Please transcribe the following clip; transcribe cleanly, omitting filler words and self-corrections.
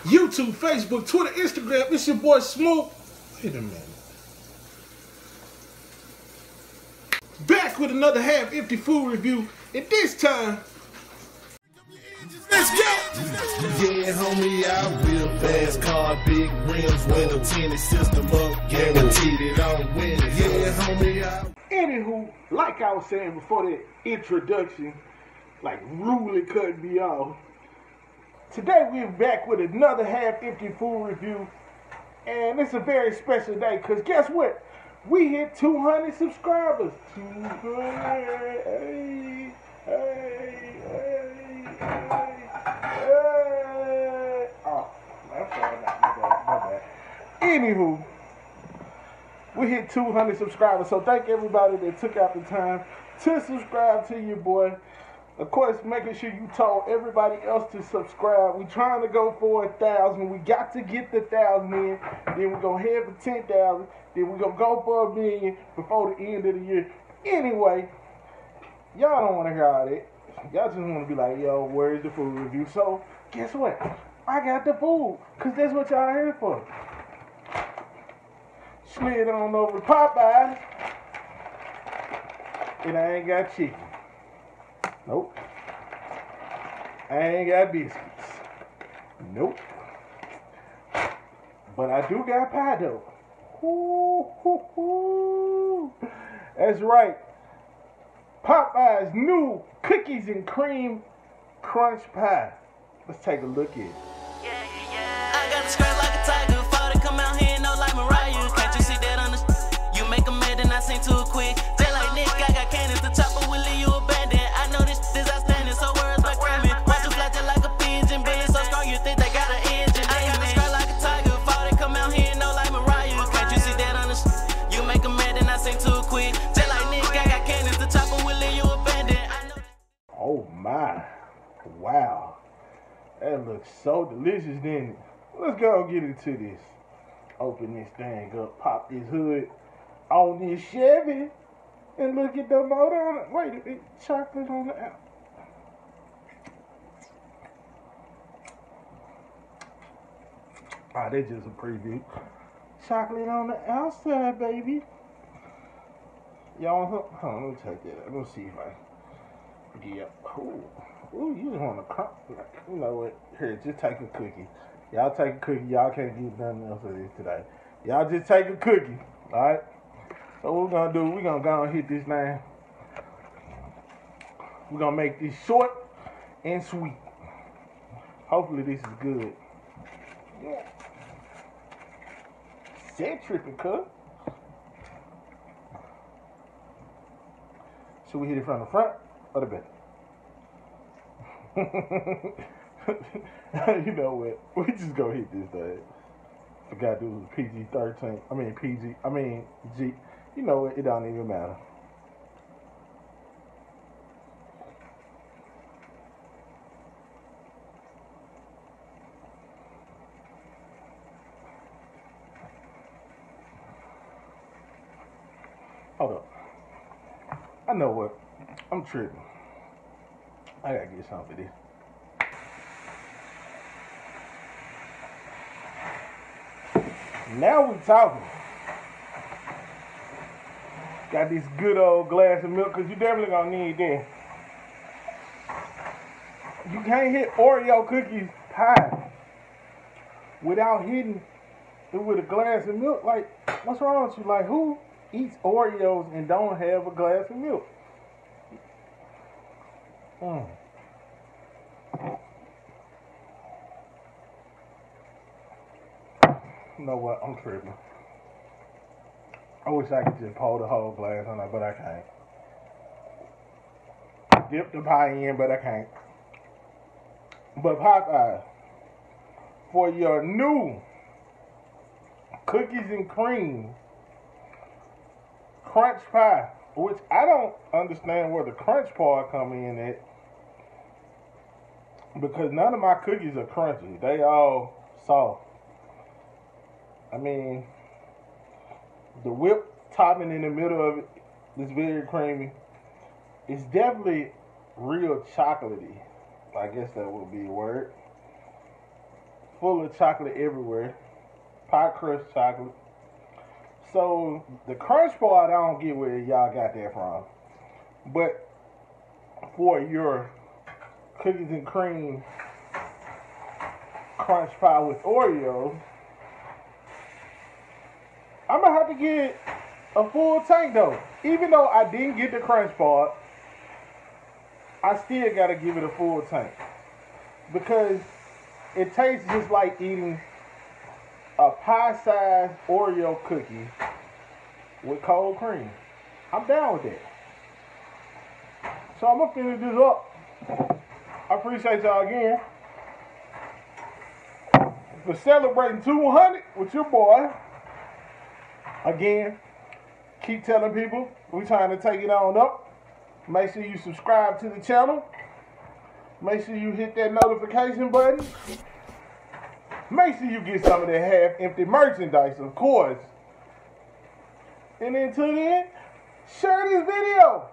YouTube, Facebook, Twitter, Instagram. It's your boy Smoke. Wait a minute. Back with another half-empty food review. And this time, let's go! Yeah, homie, I real fast car, big rims, window tinted system up, guaranteed it on winning. Yeah, homie, Anywho, like I was saying before the introduction, like rudely cut me off. Today we're back with another half-empty food review, and it's a very special day because guess what? We hit 200 subscribers. 200. Hey. Oh, that's all right. My bad. Anywho, we hit 200 subscribers, so thank everybody that took out the time to subscribe to your boy. Of course, making sure you told everybody else to subscribe. We trying to go for 1,000. We got to get the 1,000 in. Then we're going to head for 10,000. Then we're going to go for 1 million before the end of the year. Anyway, y'all don't want to hear all that. Y'all just want to be like, yo, where's the food review? So, guess what? I got the food. Because that's what y'all here for. Slid on over to Popeyes. And I ain't got chicken. Nope. I ain't got biscuits. Nope. But I do got pie dough. Ooh. That's right. Popeye's new cookies and cream crunch pie. Let's take a look at it. I got the scratch like a tiger. Before they come out here, no like Mariah. Can't you see that on the you make them mad and I sing too quick. They like Nick, I got cannons. The chopper will leave you abandoned. I know this is outstanding, so words like ramming. Watch you fly just like a pigeon. Being so strong, you think they got an engine. I got the scratch like a tiger. Before they come out here, no like Mariah. Can't you see that on the you make them mad and I sing too quick. They like Nick, I got cannons. The chopper will leave you abandoned. I know. Oh my. Wow. That looks so delicious, didn't it? Let's go get into this. Open this thing up, pop this hood on this Chevy, and look at the motor on it. Wait, it's chocolate on the outside. Ah, that's just a preview. Chocolate on the outside, baby. Y'all, hold on, let me take that. Let me see if I. Yeah. Ooh, you just want to crump. You know what? Here, just take a cookie. Y'all take a cookie. Y'all can't get nothing else of this today. Y'all just take a cookie. Alright? So what we're going to do, we're going to go and hit this thing. We're going to make this short and sweet. Hopefully this is good. Yeah. Set tripping, cuz. Should we hit it from the front or the back? You know what? We just go hit this thing. Forgot it was PG-13. I mean G. You know what? It don't even matter. Hold up. I know what. I'm tripping. I gotta get something for this. Now we talking. Got this good old glass of milk, because you definitely gonna need that. You can't hit Oreo cookies pie without hitting it with a glass of milk. Like, what's wrong with you? Like, who eats Oreos and don't have a glass of milk? You know what? I'm tripping. I wish I could just pour the whole glass on that, but I can't. Dip the pie in, but I can't. But Popeyes, for your new cookies and cream crunch pie, which I don't understand where the crunch part come in at, because none of my cookies are crunchy. They all soft. I mean, the whipped topping in the middle of it is very creamy. It's definitely real chocolatey. I guess that would be a word. full of chocolate everywhere. Pie crust chocolate. So the crunch part, I don't get where y'all got that from. But for your cookies and cream crunch pie with Oreo, I'm gonna have to get a full tank though. Even though I didn't get the crunch part, I still gotta give it a full tank. Because it tastes just like eating a pie-sized Oreo cookie with cold cream. I'm down with that. So I'm gonna finish this up. I appreciate y'all again for celebrating 200 with your boy. Again, keep telling people we're trying to take it on up. Make sure you subscribe to the channel. Make sure you hit that notification button. Make sure you get some of that half-empty merchandise, of course. And until then, share this video.